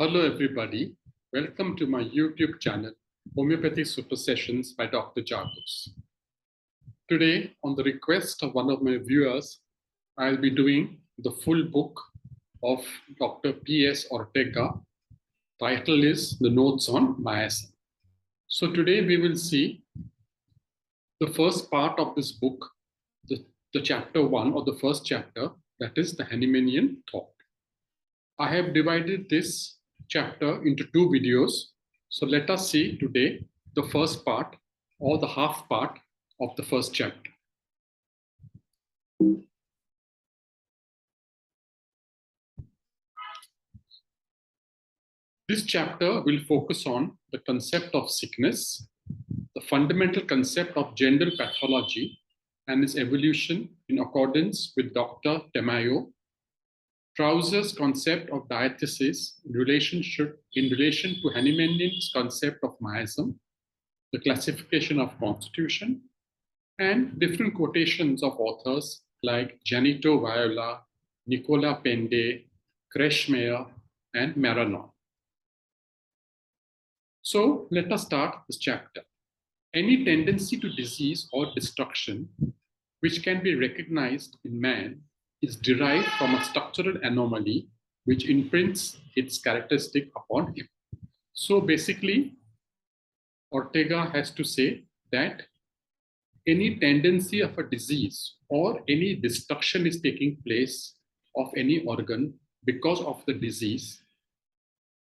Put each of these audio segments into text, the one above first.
Hello everybody, welcome to my YouTube channel, Homoeopathy Super Sessions by Dr. Jargus. Today, on the request of one of my viewers, I'll be doing the full book of Dr. P.S. Ortega. Title is The Notes on Miasms. So today we will see the first part of this book, the chapter 1 or the first chapter, that is the Hahnemannian thought. I have divided this chapter into two videos. So let us see today the first part or the half part of the first chapter. This chapter will focus on the concept of sickness, the fundamental concept of general pathology and its evolution in accordance with Dr. Trousseau, Trousseau's concept of diathesis in relation to Hahnemannian's concept of miasm, the classification of constitution, and different quotations of authors like Janito Viola, Nicola Pende, Kretschmer, and Maranon. So let us start this chapter. Any tendency to disease or destruction which can be recognized in man is derived from a structural anomaly which imprints its characteristic upon him. So basically, Ortega has to say that any tendency of a disease or any destruction is taking place of any organ because of the disease,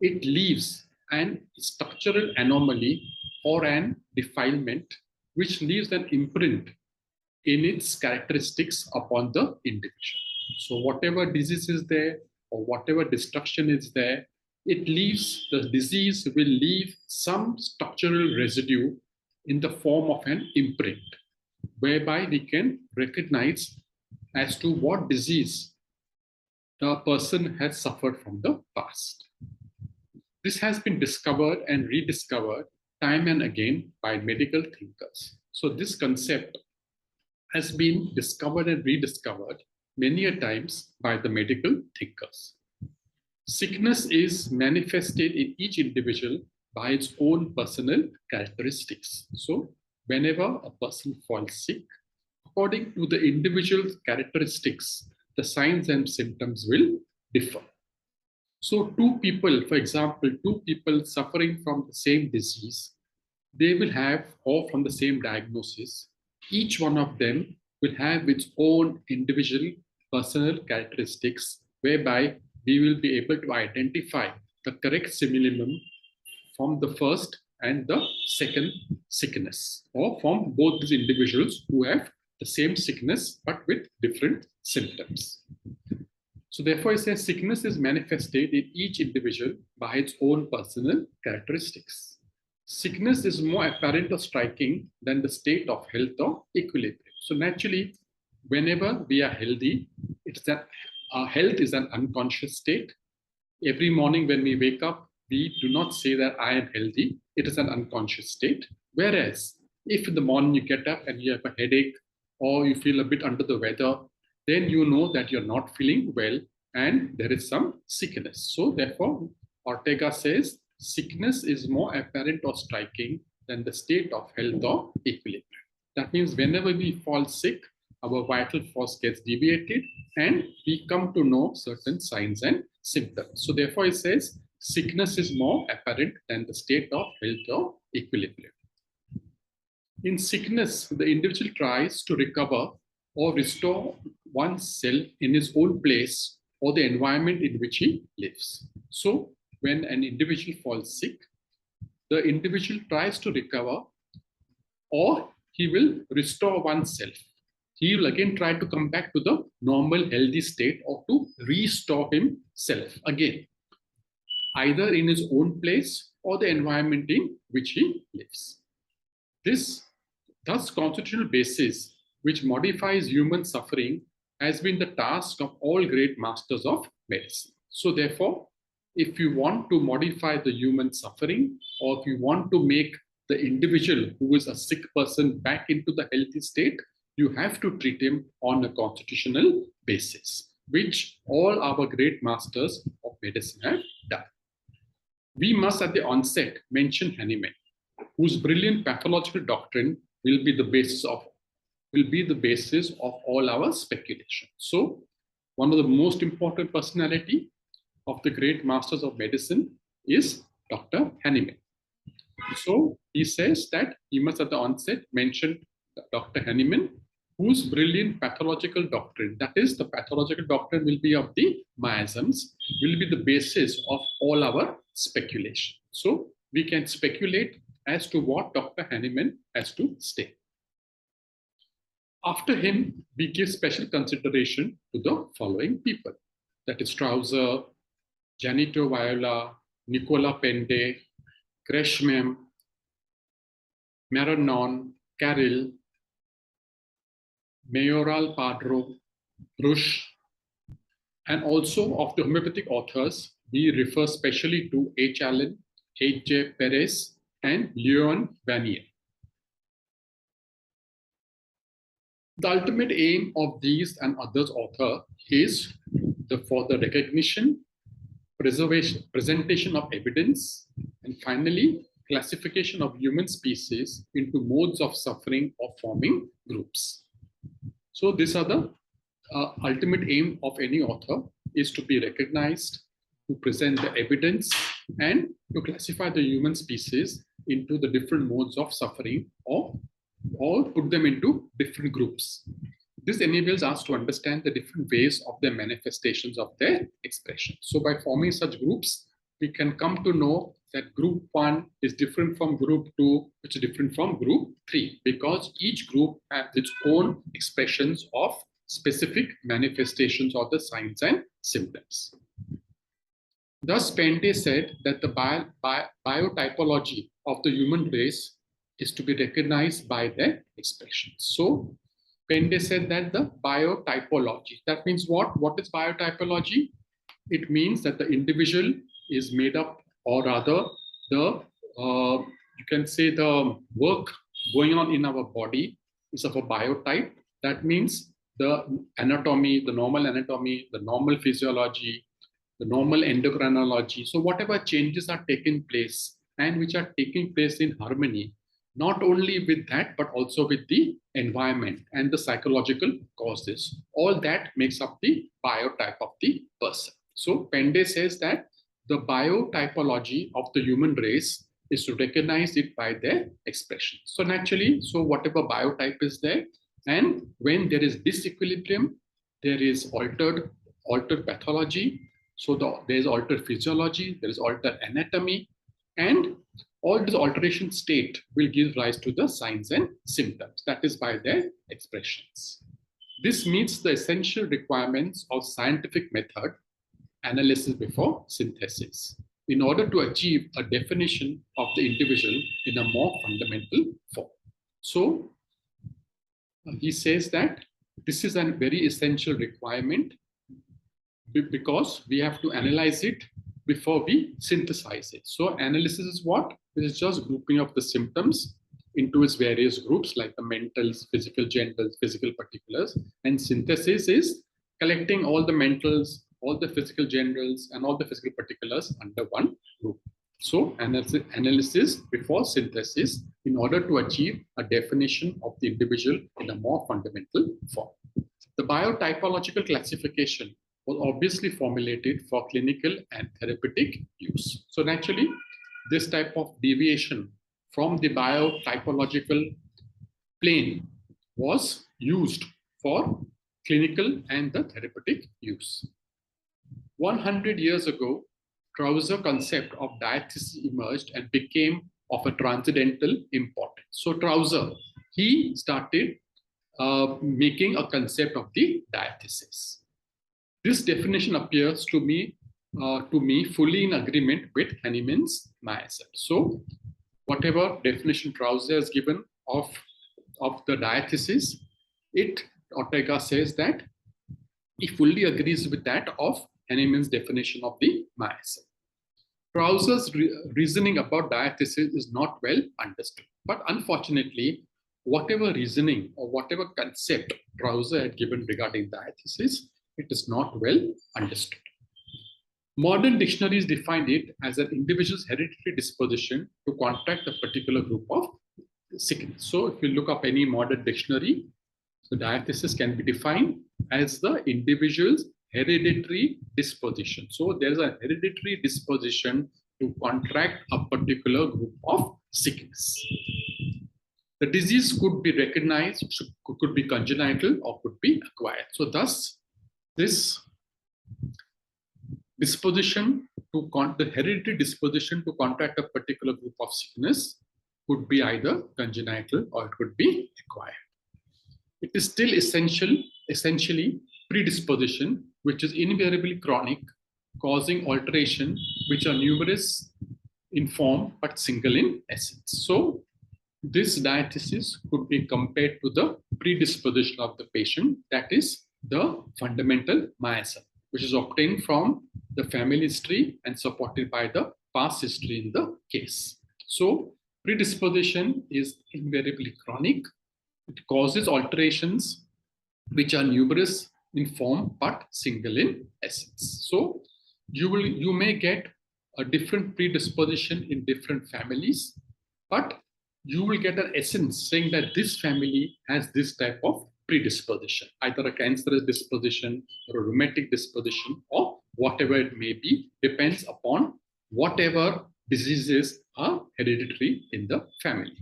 it leaves an structural anomaly or an defilement which leaves an imprint in its characteristics upon the individual. So whatever disease is there or whatever destruction is there, the disease will leave some structural residue in the form of an imprint, whereby we can recognize as to what disease the person has suffered from the past. This has been discovered and rediscovered time and again by medical thinkers. So this concept has been discovered and rediscovered many a times by the medical thinkers. Sickness is manifested in each individual by its own personal characteristics. So whenever a person falls sick, according to the individual characteristics, the signs and symptoms will differ. So two people, for example, two people suffering from the same disease, they will have, or from the same diagnosis, each one of them will have its own individual personal characteristics, whereby we will be able to identify the correct synonym from the first and the second sickness, or from both these individuals who have the same sickness but with different symptoms. So therefore, it says sickness is manifested in each individual by its own personal characteristics. Sickness is more apparent or striking than the state of health or equilibrium. So naturally, whenever we are healthy, it's that our health is an unconscious state. Every morning when we wake up, we do not say that I am healthy. It is an unconscious state. Whereas if in the morning you get up and you have a headache or you feel a bit under the weather, then you know that you're not feeling well and there is some sickness. So therefore, Ortega says sickness is more apparent or striking than the state of health or equilibrium. That means whenever we fall sick, our vital force gets deviated and we come to know certain signs and symptoms. So therefore, it says sickness is more apparent than the state of health or equilibrium. In sickness, the individual tries to recover or restore oneself in his own place or the environment in which he lives. So when an individual falls sick, the individual tries to recover or he will restore oneself. He will again try to come back to the normal healthy state or to restore himself again, either in his own place or the environment in which he lives. This thus constitutional basis which modifies human suffering has been the task of all great masters of medicine. So therefore, if you want to modify the human suffering, or if you want to make the individual who is a sick person back into the healthy state, you have to treat him on a constitutional basis, which all our great masters of medicine have done. We must at the onset mention Hahnemann, whose brilliant pathological doctrine will be the basis of all our speculation. So, one of the most important personality of the great masters of medicine is Dr. Hahnemann. So he says that he must at the onset mention Dr. Hahnemann, whose brilliant pathological doctrine, that is, the pathological doctrine will be of the miasms, will be the basis of all our speculation. So we can speculate as to what Dr. Hahnemann has to state. After him, we give special consideration to the following people. That is Trousseau, Janito Viola, Nicola Pende, Gresham, Maranon, Carrel, Mayoral Padro, Brush, and also of the homeopathic authors, we refer specially to H. Allen, H. J. Perez, and Leon Vanier. The ultimate aim of these and others authors is for the recognition, presentation of evidence, and finally, classification of human species into modes of suffering or forming groups. So these are the ultimate aim of any author, is to be recognized, to present the evidence, and to classify the human species into the different modes of suffering or put them into different groups. This enables us to understand the different ways of their manifestations of their expression. So by forming such groups, we can come to know that group 1 is different from group 2, which is different from group 3, because each group has its own expressions of specific manifestations of the signs and symptoms. Thus, Pende said that the biotypology of the human race is to be recognized by their expressions. So, Pende said that the biotypology, that means what? What is biotypology? It means that the individual is made up, or rather, you can say the work going on in our body is of a biotype. That means the anatomy, the normal physiology, the normal endocrinology. So whatever changes are taking place and which are taking place in harmony, not only with that, but also with the environment and the psychological causes. All that makes up the biotype of the person. So Pende says that the biotypology of the human race is to recognize it by their expression. So naturally, so whatever biotype is there, and when there is disequilibrium, there is altered pathology. So there is altered physiology, there is altered anatomy, and all this alteration state will give rise to the signs and symptoms. That is by their expressions. This meets the essential requirements of scientific method, analysis before synthesis, in order to achieve a definition of the individual in a more fundamental form. So he says that this is a very essential requirement because we have to analyze it before we synthesize it. So analysis is what? It is just grouping of the symptoms into its various groups, like the mentals, physical generals, physical particulars. And synthesis is collecting all the mentals, all the physical generals, and all the physical particulars under one group. So analysis before synthesis in order to achieve a definition of the individual in a more fundamental form. The biotypological classification was obviously formulated for clinical and therapeutic use. So naturally, this type of deviation from the biotypological plane was used for clinical and the therapeutic use. 100 years ago, Trousseau concept of diathesis emerged and became of a transcendental importance. So Trousseau, he started making a concept of the diathesis. This definition appears to me fully in agreement with Hahnemann's miasm. So whatever definition Trousseau has given of the diathesis, Ortega says that he fully agrees with that of Hahnemann's definition of the miasm. Trousseau's reasoning about diathesis is not well understood. But unfortunately, whatever reasoning or whatever concept Trousseau had given regarding diathesis, it is not well understood. Modern dictionaries define it as an individual's hereditary disposition to contract a particular group of sickness. So if you look up any modern dictionary, the diathesis can be defined as the individual's hereditary disposition. So there's a hereditary disposition to contract a particular group of sickness. The disease could be recognized, could be congenital, or could be acquired. So thus, this disposition to the hereditary disposition to contract a particular group of sickness could be either congenital or it could be acquired. It is still essentially predisposition, which is invariably chronic, causing alteration, which are numerous in form but single in essence. So this diathesis could be compared to the predisposition of the patient, that is the fundamental miasm, which is obtained from the family history and supported by the past history in the case. So predisposition is invariably chronic. It causes alterations which are numerous in form but single in essence. So you may get a different predisposition in different families, but you will get an essence saying that this family has this type of predisposition, either a cancerous disposition or a rheumatic disposition or whatever it may be, depends upon whatever diseases are hereditary in the family.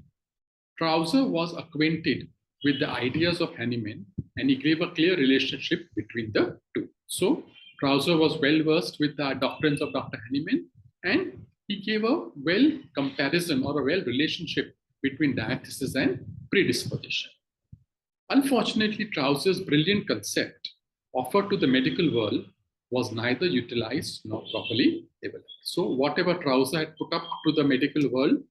Trousseau was acquainted with the ideas of Hahnemann and he gave a clear relationship between the two. So Trousseau was well versed with the doctrines of Dr. Hahnemann and he gave a well comparison or a well relationship between diathesis and predisposition. Unfortunately, Trousseau's brilliant concept offered to the medical world was neither utilized nor properly developed. So whatever Trousseau had put up to the medical world,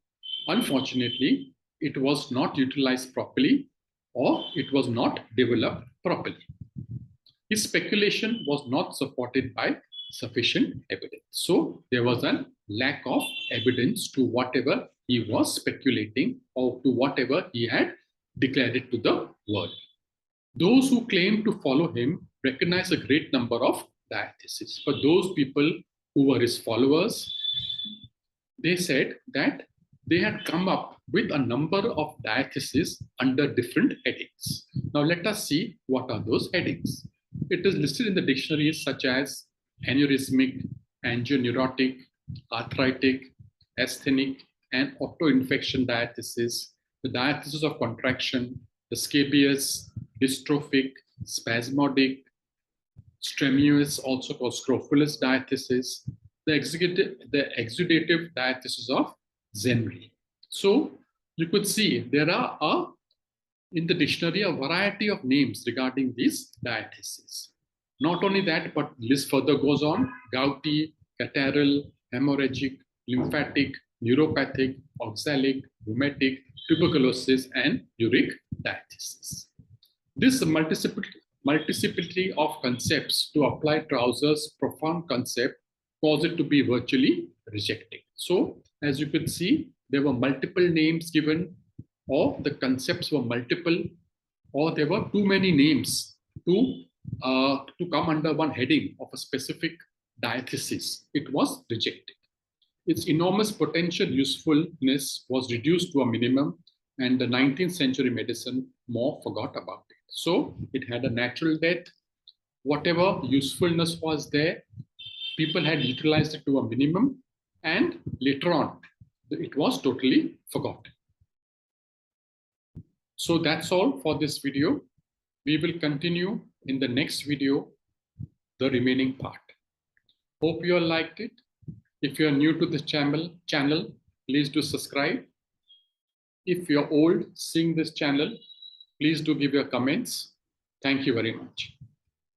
unfortunately, it was not utilized properly or it was not developed properly. His speculation was not supported by sufficient evidence. So there was a lack of evidence to whatever he was speculating or to whatever he had declared it to the world. Those who claimed to follow him recognized a great number of diatheses. For those people who were his followers, they said that they had come up with a number of diatheses under different headings. Now let us see what are those headings. It is listed in the dictionaries such as aneurysmic, angioneurotic, arthritic, asthenic, and autoinfection diathesis, the diathesis of contraction, the scabious, dystrophic, spasmodic, strenuous, also called scrofulous diathesis, the exudative diathesis of Zenri. So you could see there are in the dictionary a variety of names regarding these diatheses. Not only that, but the list further goes on: gouty, catarrhal, hemorrhagic, lymphatic, neuropathic, oxalic, rheumatic, tuberculosis, and uric diathesis. This multiplicity of concepts to apply Trousseau's profound concept caused it to be virtually rejected. So, as you could see, there were multiple names given, or the concepts were multiple, or there were too many names to come under one heading of a specific diathesis. It was rejected. Its enormous potential usefulness was reduced to a minimum, and the 19th century medicine more forgot about it. So it had a natural death. Whatever usefulness was there, people had utilized it to a minimum, and later on, it was totally forgotten. So that's all for this video. We will continue in the next video, the remaining part. Hope you all liked it. If you are new to this channel, please do subscribe. If you're old seeing this channel, please do give your comments. Thank you very much.